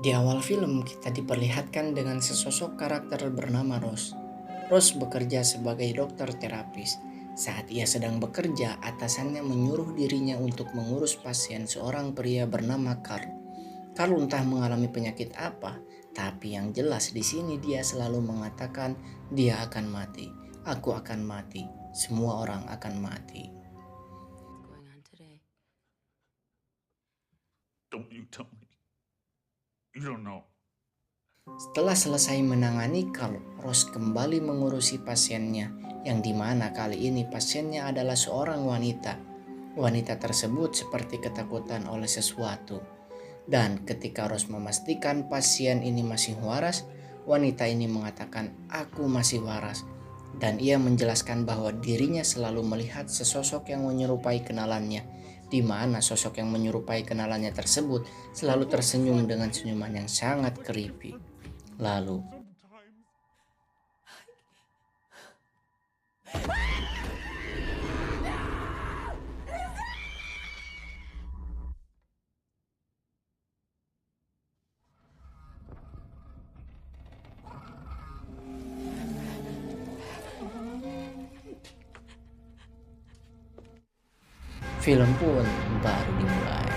Di awal film kita diperlihatkan dengan sesosok karakter bernama Rose. Rose bekerja sebagai dokter terapis. Saat ia sedang bekerja, atasannya menyuruh dirinya untuk mengurus pasien seorang pria bernama Carl. Carl entah mengalami penyakit apa, tapi yang jelas di sini dia selalu mengatakan dia akan mati. Aku akan mati. Semua orang akan mati. Going on today. Don't you tell me. You don't know. Setelah selesai menangani Carl, Rose kembali mengurusi pasiennya, yang dimana kali ini pasiennya adalah seorang wanita. Wanita tersebut seperti ketakutan oleh sesuatu. Dan ketika Rose memastikan pasien ini masih waras, wanita ini mengatakan, "Aku masih waras." Dan ia menjelaskan bahwa dirinya selalu melihat sesosok yang menyerupai kenalannya, di mana sosok yang menyerupai kenalannya tersebut selalu tersenyum dengan senyuman yang sangat creepy. Lalu, film pun baru dimulai.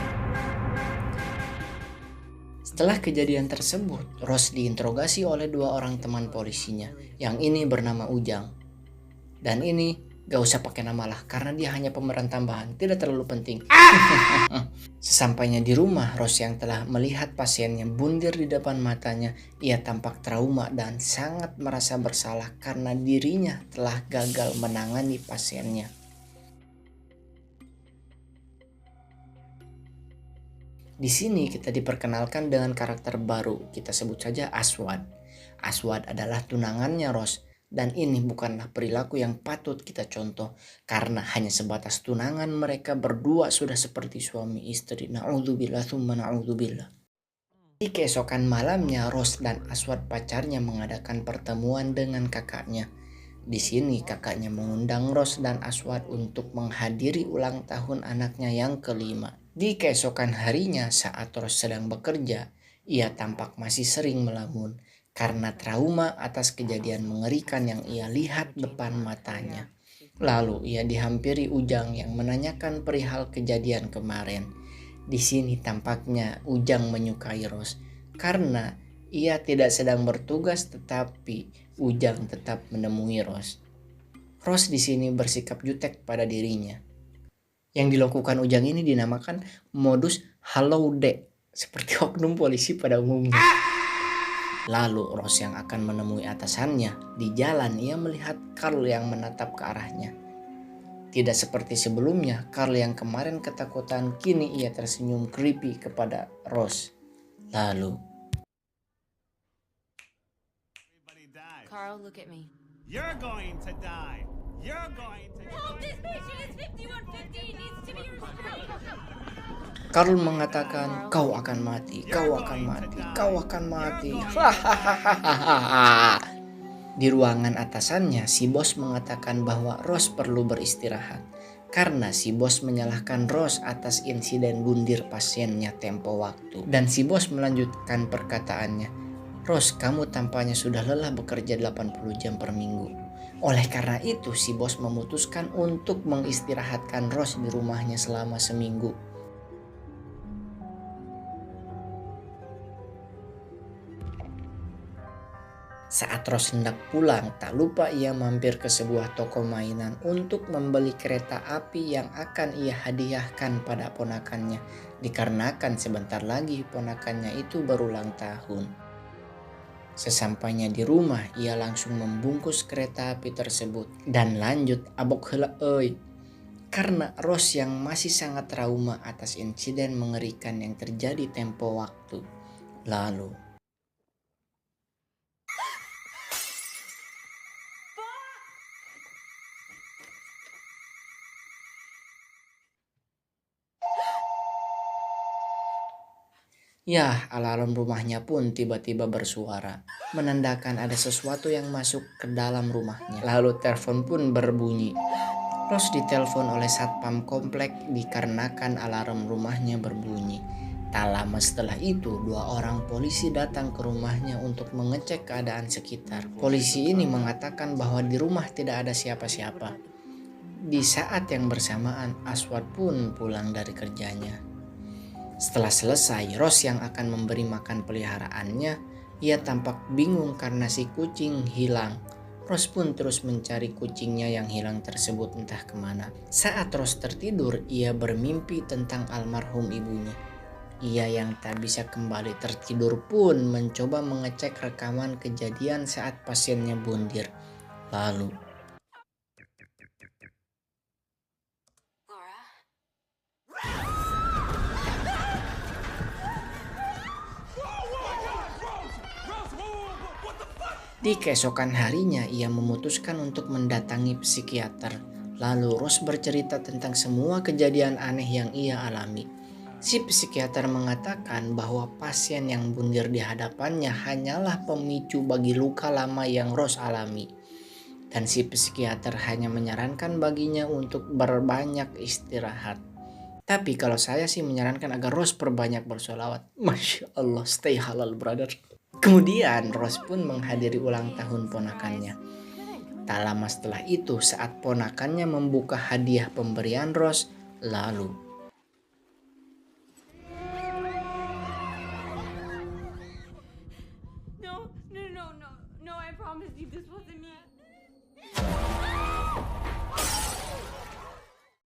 Setelah kejadian tersebut, Rose diinterogasi oleh dua orang teman polisinya. Yang ini bernama Ujang. Dan ini gak usah pakai nama lah, karena dia hanya pemeran tambahan, tidak terlalu penting. Sesampainya di rumah, Rose yang telah melihat pasiennya bundir di depan matanya, ia tampak trauma dan sangat merasa bersalah karena dirinya telah gagal menangani pasiennya. Di sini kita diperkenalkan dengan karakter baru, kita sebut saja Aswad. Aswad adalah tunangannya Rose, dan ini bukanlah perilaku yang patut kita contoh, karena hanya sebatas tunangan mereka berdua sudah seperti suami istri. Na'udzubillah tsumma na'udzubillah. Di keesokan malamnya, Rose dan Aswad pacarnya mengadakan pertemuan dengan kakaknya. Di sini kakaknya mengundang Rose dan Aswad untuk menghadiri ulang tahun anaknya yang kelima. Di keesokan harinya saat Rose sedang bekerja, ia tampak masih sering melamun karena trauma atas kejadian mengerikan yang ia lihat depan matanya. Lalu ia dihampiri Ujang yang menanyakan perihal kejadian kemarin. Di sini tampaknya Ujang menyukai Rose karena ia tidak sedang bertugas, tetapi Ujang tetap menemui Rose. Rose di sini bersikap jutek pada dirinya. Yang dilakukan Ujang ini dinamakan modus hello dek, seperti oknum polisi pada umumnya. Lalu Rose yang akan menemui atasannya. Di jalan ia melihat Carl yang menatap ke arahnya. Tidak seperti sebelumnya, Carl yang kemarin ketakutan, kini ia tersenyum creepy kepada Rose. Lalu, Carl, look at me. You're going to die. You're going to Help! This patient is 5150. He needs to be restrained. Carl mengatakan, "Kau akan mati, kau akan mati, kau akan mati." Hahaha. Di ruangan atasannya, si bos mengatakan bahwa Rose perlu beristirahat karena si bos menyalahkan Rose atas insiden bundir pasiennya tempo waktu. Dan si bos melanjutkan perkataannya, "Rose, kamu tampaknya sudah lelah bekerja 80 jam per minggu." Oleh karena itu, si bos memutuskan untuk mengistirahatkan Rose di rumahnya selama seminggu. Saat Rose hendak pulang, tak lupa ia mampir ke sebuah toko mainan untuk membeli kereta api yang akan ia hadiahkan pada ponakannya, dikarenakan sebentar lagi ponakannya itu baru ulang tahun. Sesampainya di rumah, ia langsung membungkus kereta api tersebut dan lanjut abok heula euy. Karena Rose yang masih sangat trauma atas insiden mengerikan yang terjadi tempo waktu. Lalu, ya, alarm rumahnya pun tiba-tiba bersuara, menandakan ada sesuatu yang masuk ke dalam rumahnya. Lalu telepon pun berbunyi. Rose ditelepon oleh satpam komplek dikarenakan alarm rumahnya berbunyi. Tak lama setelah itu, 2 orang polisi datang ke rumahnya untuk mengecek keadaan sekitar. Polisi ini mengatakan bahwa di rumah tidak ada siapa-siapa. Di saat yang bersamaan, Aswad pun pulang dari kerjanya. Setelah selesai, Rose yang akan memberi makan peliharaannya, ia tampak bingung karena si kucing hilang. Rose pun terus mencari kucingnya yang hilang tersebut entah kemana. Saat Rose tertidur, ia bermimpi tentang almarhum ibunya. Ia yang tak bisa kembali tertidur pun mencoba mengecek rekaman kejadian saat pasiennya bundir. Lalu, Laura? di keesokan harinya ia memutuskan untuk mendatangi psikiater. Lalu Rose bercerita tentang semua kejadian aneh yang ia alami. Si psikiater mengatakan bahwa pasien yang bundir di hadapannya hanyalah pemicu bagi luka lama yang Rose alami. Dan si psikiater hanya menyarankan baginya untuk berbanyak istirahat. Tapi kalau saya sih menyarankan agar Rose perbanyak bersolawat. Masya Allah, stay halal brother. Kemudian Rose pun menghadiri ulang tahun ponakannya. Tak lama setelah itu, saat ponakannya membuka hadiah pemberian Rose, lalu No, I promise you this wasn't me.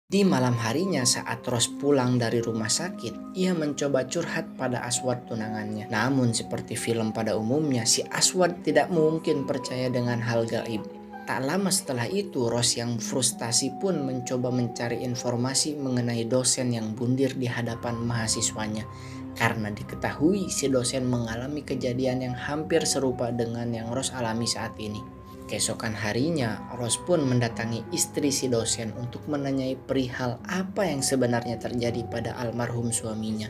di malam harinya saat Rose pulang dari rumah sakit, ia mencoba curhat pada Aswad tunangannya. Namun seperti film pada umumnya, si Aswad tidak mungkin percaya dengan hal gaib. Tak lama setelah itu, Rose yang frustasi pun mencoba mencari informasi mengenai dosen yang bundir di hadapan mahasiswanya. Karena diketahui si dosen mengalami kejadian yang hampir serupa dengan yang Rose alami saat ini. Keesokan harinya, Rose pun mendatangi istri si dosen untuk menanyai perihal apa yang sebenarnya terjadi pada almarhum suaminya.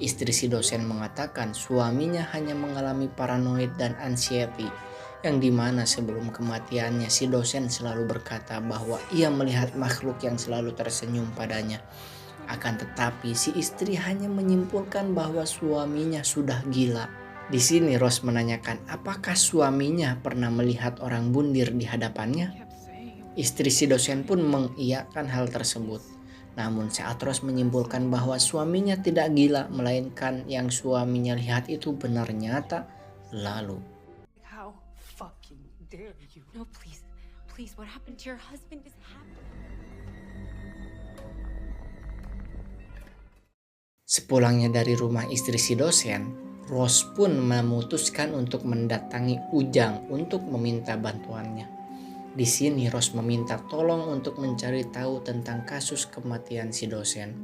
Istri si dosen mengatakan suaminya hanya mengalami paranoid dan anxiety, yang dimana sebelum kematiannya si dosen selalu berkata bahwa ia melihat makhluk yang selalu tersenyum padanya. Akan tetapi si istri hanya menyimpulkan bahwa suaminya sudah gila. Di sini Rose menanyakan apakah suaminya pernah melihat orang bundir di hadapannya. Istri si dosen pun mengiyakan hal tersebut. Namun saat Rose menyimpulkan bahwa suaminya tidak gila, melainkan yang suaminya lihat itu benar nyata, lalu How fucking dare you? No, please. Please, what happened to your husband is happening. sepulangnya dari rumah istri si dosen, Rose pun memutuskan untuk mendatangi Ujang untuk meminta bantuannya. Di sini Rose meminta tolong untuk mencari tahu tentang kasus kematian si dosen.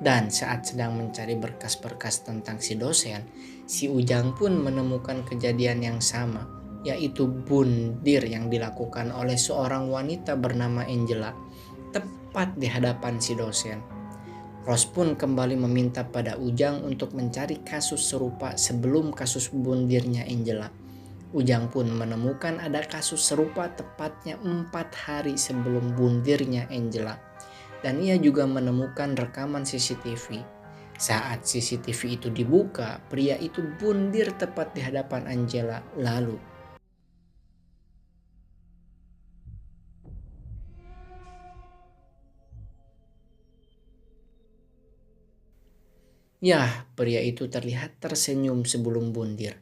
Dan saat sedang mencari berkas-berkas tentang si dosen, si Ujang pun menemukan kejadian yang sama, yaitu bundir yang dilakukan oleh seorang wanita bernama Angela, tepat di hadapan si dosen. Rose pun kembali meminta pada Ujang untuk mencari kasus serupa sebelum kasus bundirnya Angela. Ujang pun menemukan ada kasus serupa tepatnya 4 hari sebelum bundirnya Angela. Dan ia juga menemukan rekaman CCTV. Saat CCTV itu dibuka, pria itu bundir tepat di hadapan Angela. Lalu pria itu terlihat tersenyum sebelum bundir.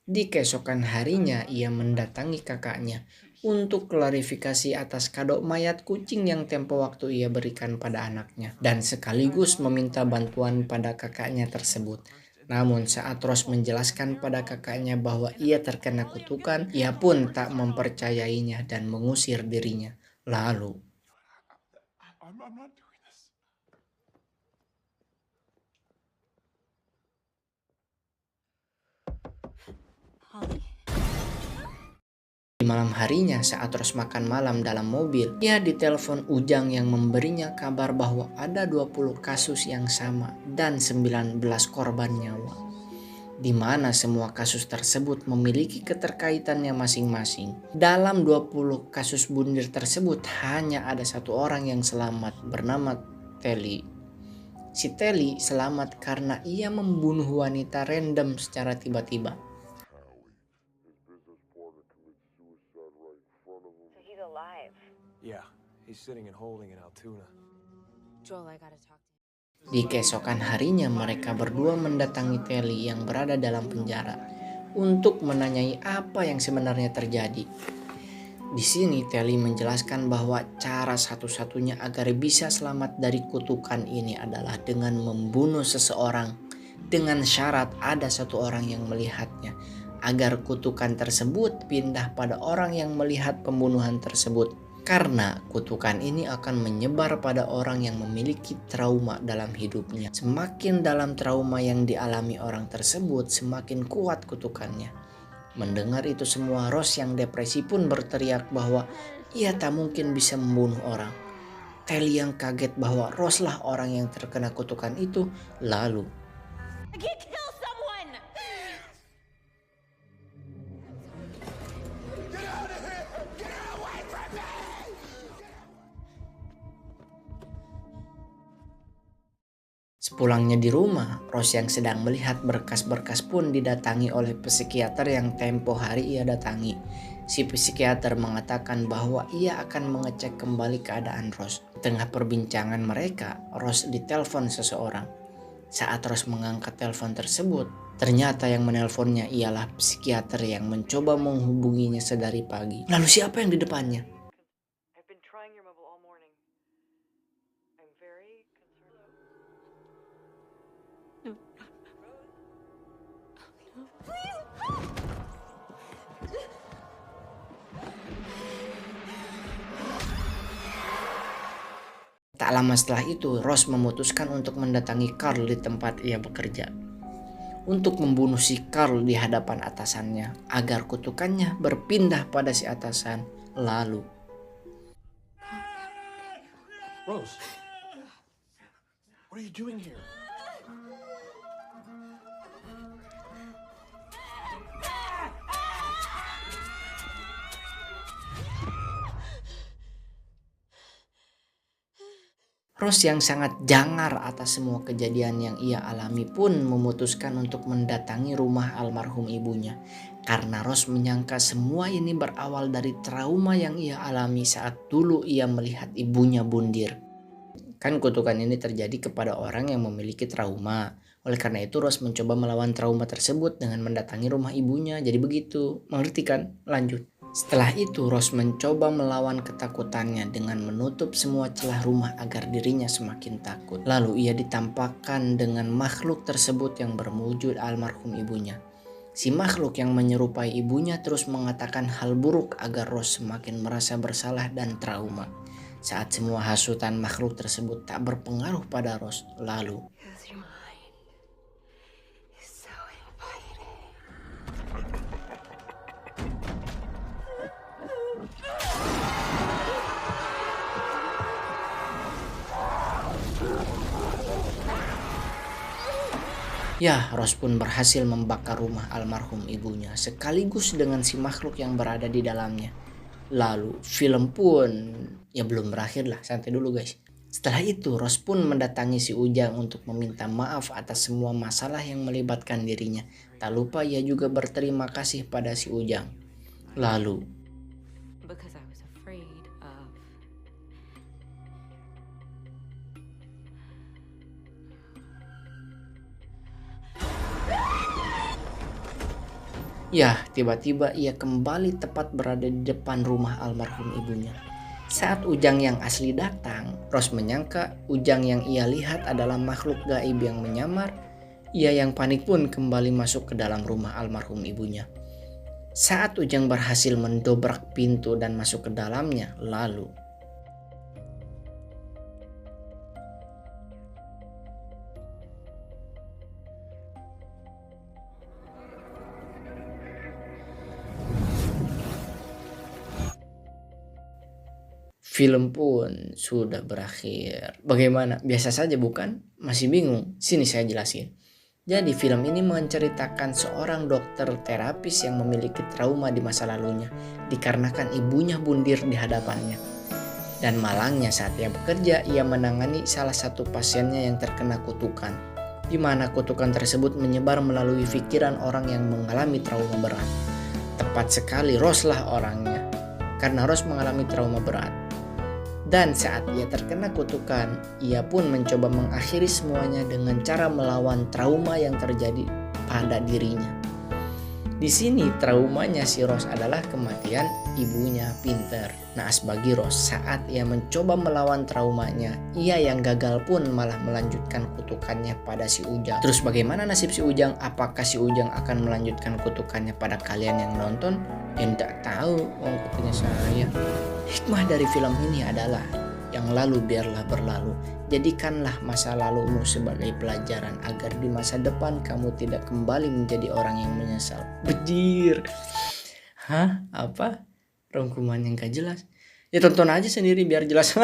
Di keesokan harinya ia mendatangi kakaknya untuk klarifikasi atas kado mayat kucing yang tempo waktu ia berikan pada anaknya, dan sekaligus meminta bantuan pada kakaknya tersebut. Namun saat Rose menjelaskan pada kakaknya bahwa ia terkena kutukan, ia pun tak mempercayainya dan mengusir dirinya. Lalu I'm not doing this. Holly. di malam harinya saat Rose makan malam dalam mobil, ia ditelepon Ujang yang memberinya kabar bahwa ada 20 kasus yang sama dan 19 korban nyawa, di mana semua kasus tersebut memiliki keterkaitannya masing-masing. Dalam 20 kasus bundir tersebut hanya ada 1 orang yang selamat bernama Telly. Si Telly selamat karena ia membunuh wanita random secara tiba-tiba. So he's alive. Yeah, he's sitting and holding in Altoona. Joel, I gotta talk to Di keesokan harinya mereka berdua mendatangi Telly yang berada dalam penjara untuk menanyai apa yang sebenarnya terjadi. Di sini Telly menjelaskan bahwa cara satu-satunya agar bisa selamat dari kutukan ini adalah dengan membunuh seseorang dengan syarat ada satu orang yang melihatnya agar kutukan tersebut pindah pada orang yang melihat pembunuhan tersebut. Karena kutukan ini akan menyebar pada orang yang memiliki trauma dalam hidupnya. Semakin dalam trauma yang dialami orang tersebut, semakin kuat kutukannya. Mendengar itu semua, Rose yang depresi pun berteriak bahwa ia tak mungkin bisa membunuh orang. Telly yang kaget bahwa Rose lah orang yang terkena kutukan itu, lalu I can't kill someone! sepulangnya di rumah, Rose yang sedang melihat berkas-berkas pun didatangi oleh psikiater yang tempo hari ia datangi. Si psikiater mengatakan bahwa ia akan mengecek kembali keadaan Rose. Di tengah perbincangan mereka, Rose ditelepon seseorang. Saat Rose mengangkat telepon tersebut, ternyata yang menelponnya ialah psikiater yang mencoba menghubunginya sedari pagi. Lalu siapa yang di depannya? I've been trying your mobile all morning. I'm very concerned. Tak lama setelah itu, Rose memutuskan untuk mendatangi Carl di tempat ia bekerja. Untuk membunuh si Carl di hadapan atasannya, agar kutukannya berpindah pada si atasan. Lalu, Rose, what are you doing here? Rose yang sangat jangar atas semua kejadian yang ia alami pun memutuskan untuk mendatangi rumah almarhum ibunya. Karena Rose menyangka semua ini berawal dari trauma yang ia alami saat dulu ia melihat ibunya bundir. Kan kutukan ini terjadi kepada orang yang memiliki trauma. Oleh karena itu Rose mencoba melawan trauma tersebut dengan mendatangi rumah ibunya. Jadi begitu, mengerti kan? Lanjut. Setelah itu Rose mencoba melawan ketakutannya dengan menutup semua celah rumah agar dirinya semakin takut. Lalu ia ditampakkan dengan makhluk tersebut yang berwujud almarhum ibunya. Si makhluk yang menyerupai ibunya terus mengatakan hal buruk agar Rose semakin merasa bersalah dan trauma. Saat semua hasutan makhluk tersebut tak berpengaruh pada Rose, lalu Your mind is so inviting. ya, Rose pun berhasil membakar rumah almarhum ibunya sekaligus dengan si makhluk yang berada di dalamnya. Lalu film pun ya belum berakhir lah, santai dulu guys. Setelah itu Rose pun mendatangi si Ujang untuk meminta maaf atas semua masalah yang melibatkan dirinya. Tak lupa ia juga berterima kasih pada si Ujang. Lalu because I was afraid of. ya, tiba-tiba ia kembali tepat berada di depan rumah almarhum ibunya. Saat Ujang yang asli datang, Rose menyangka Ujang yang ia lihat adalah makhluk gaib yang menyamar. Ia yang panik pun kembali masuk ke dalam rumah almarhum ibunya. Saat Ujang berhasil mendobrak pintu dan masuk ke dalamnya, lalu film pun sudah berakhir. Bagaimana? Biasa saja bukan? Masih bingung? Sini saya jelasin. Jadi film ini menceritakan seorang dokter terapis yang memiliki trauma di masa lalunya dikarenakan ibunya bundir di hadapannya. Dan malangnya saat ia bekerja, ia menangani salah satu pasiennya yang terkena kutukan, di mana kutukan tersebut menyebar melalui pikiran orang yang mengalami trauma berat. Tepat sekali, Rose lah orangnya, karena Rose mengalami trauma berat. Dan saat ia terkena kutukan, ia pun mencoba mengakhiri semuanya dengan cara melawan trauma yang terjadi pada dirinya. Di sini traumanya si Rose adalah kematian ibunya Pinter. Naas bagi Rose, saat ia mencoba melawan traumanya, ia yang gagal pun malah melanjutkan kutukannya pada si Ujang. Terus bagaimana nasib si Ujang? Apakah si Ujang akan melanjutkan kutukannya pada kalian yang nonton? Ya tidak tahu, kutunya saya. Hikmah dari film ini adalah yang lalu biarlah berlalu. Jadikanlah masa lalumu sebagai pelajaran agar di masa depan kamu tidak kembali menjadi orang yang menyesal. Bejir. Hah? Apa? Rangkuman yang gak jelas. Ya tonton aja sendiri biar jelas.